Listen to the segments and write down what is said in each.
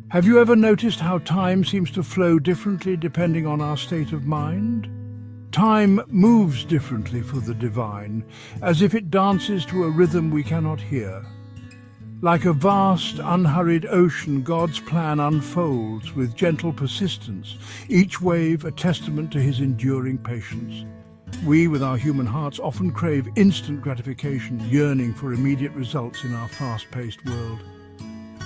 Have you ever noticed how time seems to flow differently depending on our state of mind? Time moves differently for the divine, as if it dances to a rhythm we cannot hear. Like a vast, unhurried ocean, God's plan unfolds with gentle persistence, each wave a testament to his enduring patience. We, with our human hearts, often crave instant gratification, yearning for immediate results in our fast-paced world.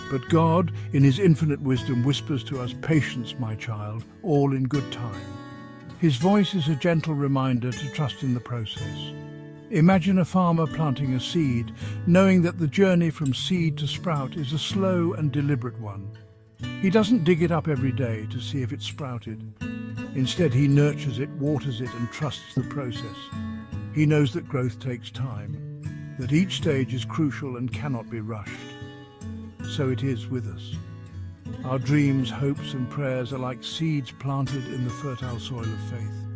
But God, in his infinite wisdom, whispers to us, "Patience, my child, all in good time." His voice is a gentle reminder to trust in the process. Imagine a farmer planting a seed, knowing that the journey from seed to sprout is a slow and deliberate one. He doesn't dig it up every day to see if it's sprouted. Instead, he nurtures it, waters it, and trusts the process. He knows that growth takes time, that each stage is crucial and cannot be rushed. So it is with us. Our dreams, hopes, and prayers are like seeds planted in the fertile soil of faith.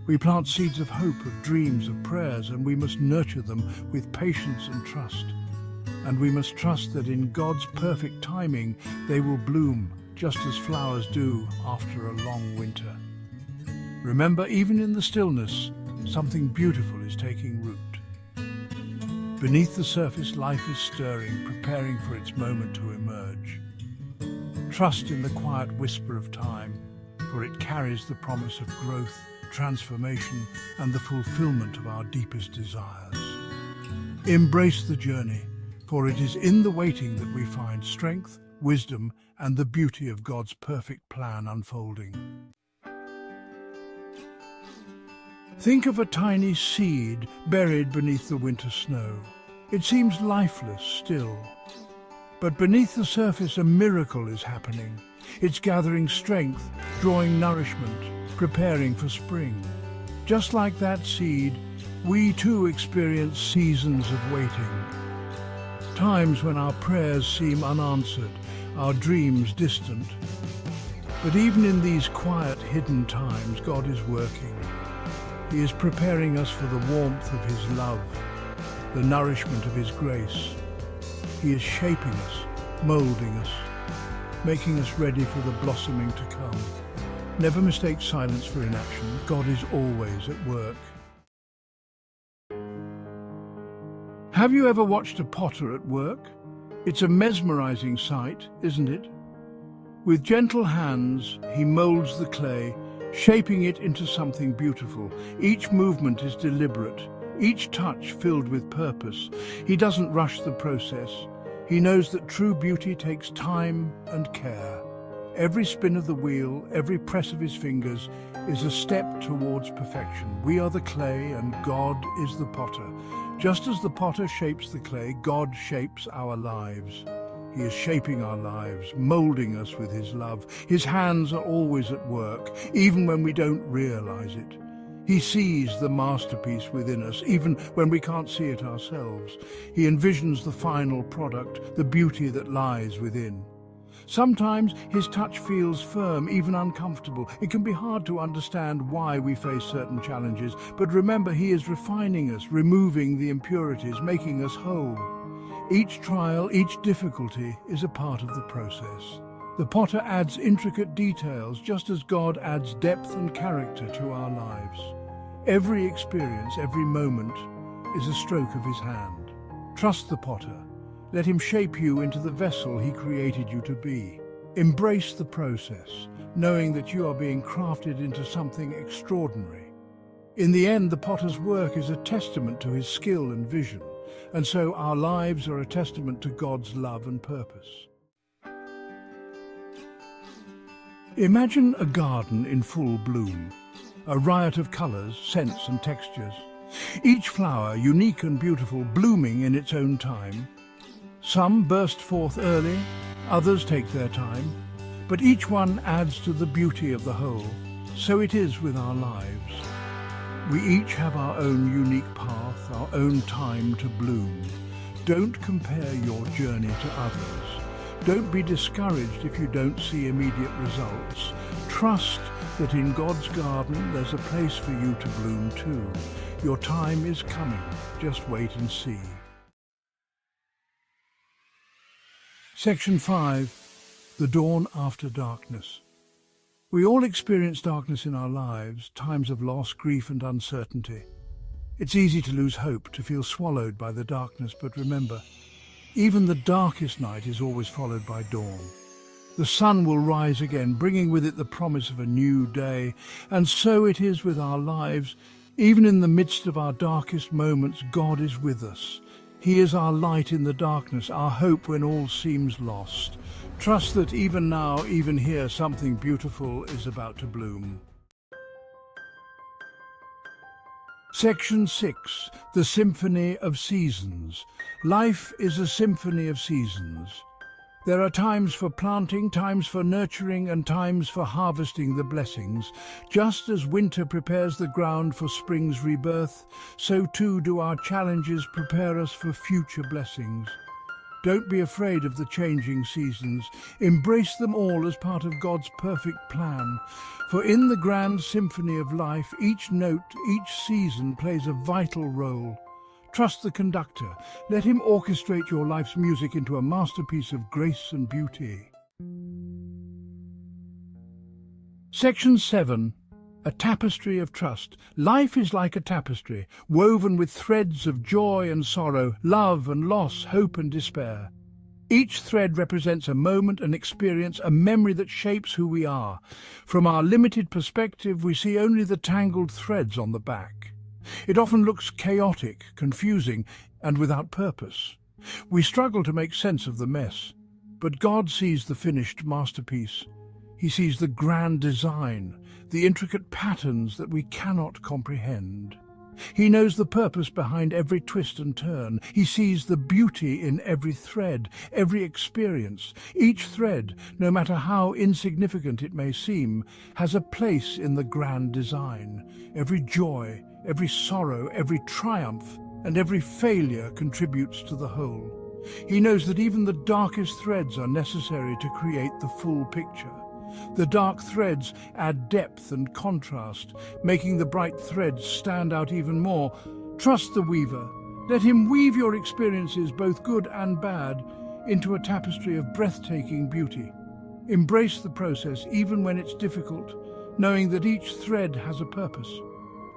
We plant seeds of hope, of dreams, of prayers, and we must nurture them with patience and trust. And we must trust that in God's perfect timing, they will bloom, just as flowers do after a long winter. Remember, even in the stillness, something beautiful is taking root. Beneath the surface, life is stirring, preparing for its moment to emerge. Trust in the quiet whisper of time, for it carries the promise of growth, transformation, and the fulfillment of our deepest desires. Embrace the journey, for it is in the waiting that we find strength, wisdom, and the beauty of God's perfect plan unfolding. Think of a tiny seed buried beneath the winter snow. It seems lifeless still. But beneath the surface, a miracle is happening. It's gathering strength, drawing nourishment, preparing for spring. Just like that seed, we too experience seasons of waiting. Times when our prayers seem unanswered, our dreams distant. But even in these quiet, hidden times, God is working. He is preparing us for the warmth of his love, the nourishment of his grace. He is shaping us, moulding us, making us ready for the blossoming to come. Never mistake silence for inaction. God is always at work. Have you ever watched a potter at work? It's a mesmerizing sight, isn't it? With gentle hands, he molds the clay, shaping it into something beautiful. Each movement is deliberate, each touch filled with purpose. He doesn't rush the process. He knows that true beauty takes time and care. Every spin of the wheel, every press of his fingers is a step towards perfection. We are the clay and God is the potter. Just as the potter shapes the clay, God shapes our lives. He is shaping our lives, molding us with his love. His hands are always at work, even when we don't realize it. He sees the masterpiece within us, even when we can't see it ourselves. He envisions the final product, the beauty that lies within. Sometimes his touch feels firm, even uncomfortable. It can be hard to understand why we face certain challenges, but remember, he is refining us, removing the impurities, making us whole. Each trial, each difficulty is a part of the process. The potter adds intricate details, just as God adds depth and character to our lives. Every experience, every moment, is a stroke of his hand. Trust the potter. Let him shape you into the vessel he created you to be. Embrace the process, knowing that you are being crafted into something extraordinary. In the end, the potter's work is a testament to his skill and vision, and so our lives are a testament to God's love and purpose. Imagine a garden in full bloom, a riot of colors, scents and textures. Each flower, unique and beautiful, blooming in its own time. Some burst forth early, others take their time, but each one adds to the beauty of the whole. So it is with our lives. We each have our own unique path, our own time to bloom. Don't compare your journey to others. Don't be discouraged if you don't see immediate results. Trust that in God's garden there's a place for you to bloom too. Your time is coming. Just wait and see. Section 5. The dawn after darkness. We all experience darkness in our lives, times of loss, grief and uncertainty. It's easy to lose hope, to feel swallowed by the darkness, but remember, even the darkest night is always followed by dawn. The sun will rise again, bringing with it the promise of a new day, and so it is with our lives. Even in the midst of our darkest moments, God is with us. He is our light in the darkness, our hope when all seems lost. Trust that even now, even here, something beautiful is about to bloom. Section 6. The Symphony of Seasons. Life is a symphony of seasons. There are times for planting, times for nurturing, and times for harvesting the blessings. Just as winter prepares the ground for spring's rebirth, so too do our challenges prepare us for future blessings. Don't be afraid of the changing seasons. Embrace them all as part of God's perfect plan. For in the grand symphony of life, each note, each season plays a vital role. Trust the conductor. Let him orchestrate your life's music into a masterpiece of grace and beauty. Section 7. A tapestry of trust. Life is like a tapestry, woven with threads of joy and sorrow, love and loss, hope and despair. Each thread represents a moment, an experience, a memory that shapes who we are. From our limited perspective, we see only the tangled threads on the back. It often looks chaotic, confusing, and without purpose. We struggle to make sense of the mess, but God sees the finished masterpiece. He sees the grand design, the intricate patterns that we cannot comprehend. He knows the purpose behind every twist and turn. He sees the beauty in every thread, every experience. Each thread, no matter how insignificant it may seem, has a place in the grand design. Every joy, every sorrow, every triumph, and every failure contributes to the whole. He knows that even the darkest threads are necessary to create the full picture. The dark threads add depth and contrast, making the bright threads stand out even more. Trust the weaver. Let him weave your experiences, both good and bad, into a tapestry of breathtaking beauty. Embrace the process, even when it's difficult, knowing that each thread has a purpose.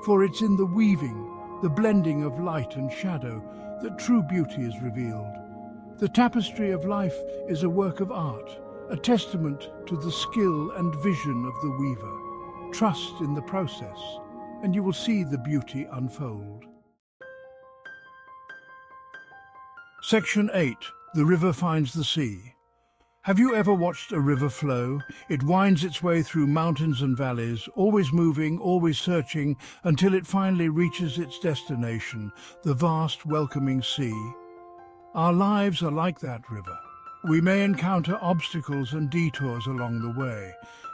For it's in the weaving, the blending of light and shadow, that true beauty is revealed. The tapestry of life is a work of art, a testament to the skill and vision of the weaver. Trust in the process, and you will see the beauty unfold. Section 8. The river finds the sea. Have you ever watched a river flow? It winds its way through mountains and valleys, always moving, always searching, until it finally reaches its destination, the vast, welcoming sea. Our lives are like that river. We may encounter obstacles and detours along the way,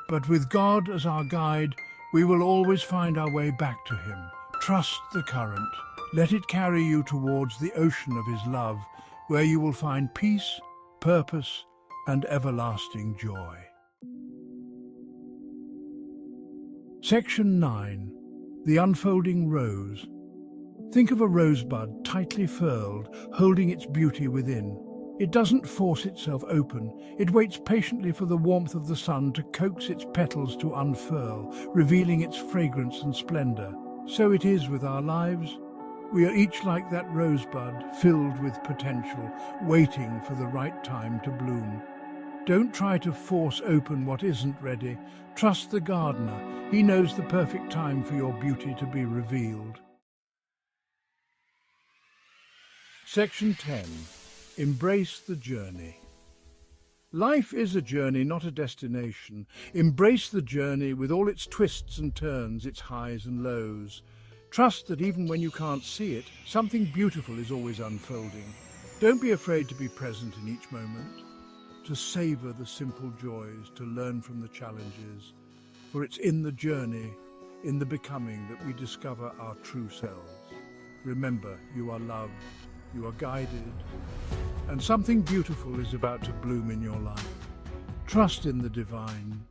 but with God as our guide, we will always find our way back to Him. Trust the current. Let it carry you towards the ocean of His love, where you will find peace, purpose, and everlasting joy. Section 9. The Unfolding Rose. Think of a rosebud tightly furled, holding its beauty within. It doesn't force itself open. It waits patiently for the warmth of the sun to coax its petals to unfurl, revealing its fragrance and splendor. So it is with our lives. We are each like that rosebud, filled with potential, waiting for the right time to bloom. Don't try to force open what isn't ready. Trust the gardener. He knows the perfect time for your beauty to be revealed. Section 10. Embrace the journey. Life is a journey, not a destination. Embrace the journey with all its twists and turns, its highs and lows. Trust that even when you can't see it, something beautiful is always unfolding. Don't be afraid to be present in each moment, to savor the simple joys, to learn from the challenges. For it's in the journey, in the becoming, that we discover our true selves. Remember, you are loved, you are guided, and something beautiful is about to bloom in your life. Trust in the divine.